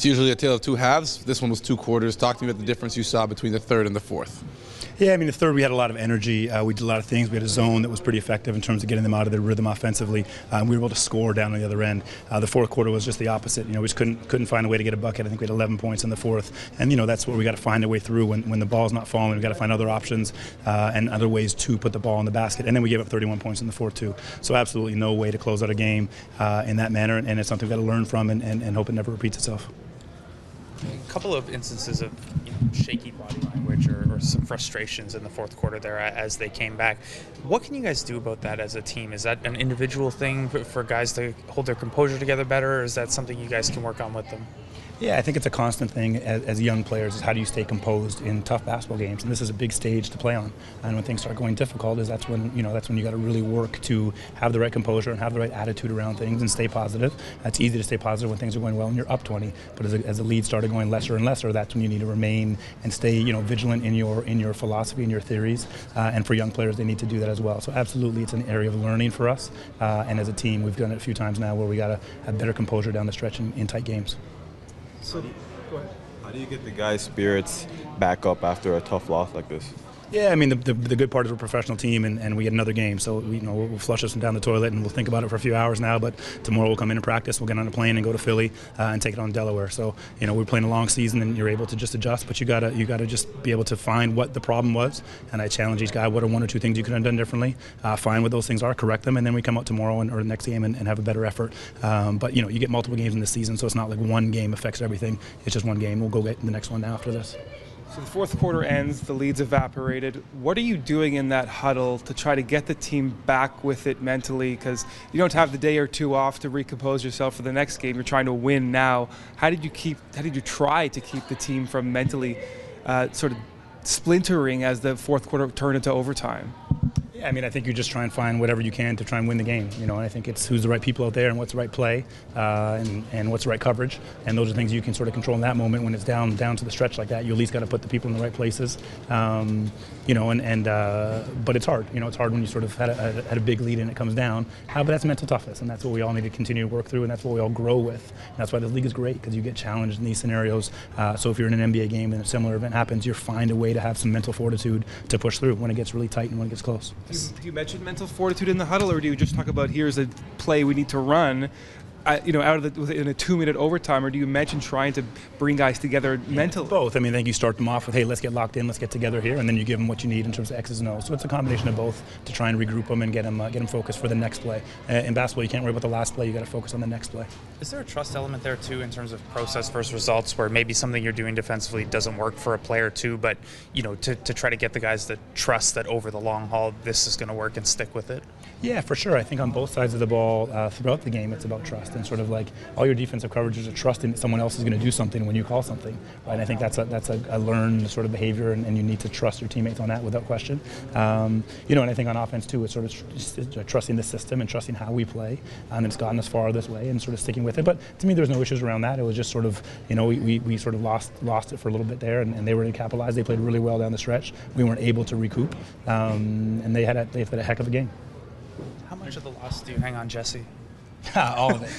It's usually a tale of two halves. This one was 2 quarters. Talk to me about the difference you saw between the third and the fourth. Yeah, I mean, the third we had a lot of energy. We did a lot of things. We had a zone that was pretty effective in terms of getting them out of their rhythm offensively. We were able to score down on the other end. The fourth quarter was just the opposite. We just couldn't find a way to get a bucket. I think we had 11 points in the fourth, and that's what we got to find a way through when the ball's not falling. We got to find other options and other ways to put the ball in the basket. And then we gave up 31 points in the fourth too. So absolutely no way to close out a game in that manner, and it's something we've got to learn from and hope it never repeats itself. A couple of instances of shaky body language or some frustrations in the fourth quarter there as they came back. What can you guys do about that as a team? Is that an individual thing for guys to hold their composure together better, or is that something you guys can work on with them? Yeah, I think it's a constant thing as young players is how do you stay composed in tough basketball games, and this is a big stage to play on. And when things start going difficult, that's when you got to really work to have the right composure and have the right attitude around things and stay positive. It's easy to stay positive when things are going well and you're up 20, but as the lead started going lesser and lesser, that's when you need to remain and stay vigilant in your philosophy and your theories. And for young players, they need to do that as well. So absolutely, it's an area of learning for us. And as a team, we've done it a few times now where we got to have better composure down the stretch in tight games. So, go ahead. How do you get the guys' spirits back up after a tough loss like this? Yeah, I mean, the good part is we're a professional team, and we get another game. So, we'll flush us down the toilet, and we'll think about it for a few hours now. But tomorrow we'll come in and practice. We'll get on a plane and go to Philly and take it on Delaware. So, we're playing a long season, and you're able to just adjust. But you gotta just be able to find what the problem was. And I challenge each guy, what are 1 or 2 things you could have done differently? Find what those things are, correct them, and then we come out tomorrow or the next game and have a better effort. But, you get multiple games in this season, so it's not like one game affects everything. It's just one game. We'll go get the next one after this. So the fourth quarter ends, the lead's evaporated. What are you doing in that huddle to try to get the team back with it mentally? Because you don't have the day or two off to recompose yourself for the next game. You're trying to win now. How did you try to keep the team from mentally sort of splintering as the fourth quarter turned into overtime? Yeah, I mean, I think you just try and find whatever you can to try and win the game. And I think it's who's the right people out there and what's the right play and what's the right coverage. And those are things you can sort of control in that moment when it's down to the stretch like that. You at least got to put the people in the right places. But it's hard. It's hard when you sort of had a big lead and it comes down. But that's mental toughness, and that's what we all need to continue to work through, and that's what we all grow with. And that's why this league is great, because you get challenged in these scenarios. So if you're in an NBA game and a similar event happens, you find a way to have some mental fortitude to push through when it gets really tight and when it gets close. Do you mention mental fortitude in the huddle, or do you just talk about here's a play we need to run, in a 2-minute overtime, or do you mention trying to bring guys together mentally? Both. I mean, I think you start them off with, hey, let's get locked in, let's get together here, and then you give them what you need in terms of X's and O's. So it's a combination of both to try and regroup them and get them focused for the next play. In basketball, you can't worry about the last play; you got to focus on the next play. Is there a trust element there too in terms of process versus results, where maybe something you're doing defensively doesn't work for a player too, but to try to get the guys to trust that over the long haul this is going to work and stick with it? Yeah, for sure. I think on both sides of the ball throughout the game, it's about trust and sort of like all your defensive coverages are trusting that someone else is going to do something when you call something. Right? And I think that's a learned sort of behavior, and you need to trust your teammates on that without question. And I think on offense too, it's sort of trusting the system and trusting how we play, and it's gotten us far this way and sort of sticking with it. But to me, there's no issues around that. It was just sort of we sort of lost it for a little bit there, and they were able to capitalize. They played really well down the stretch. We weren't able to recoup, and they had a heck of a game. How much of the loss do you hang on Jesse? All of it.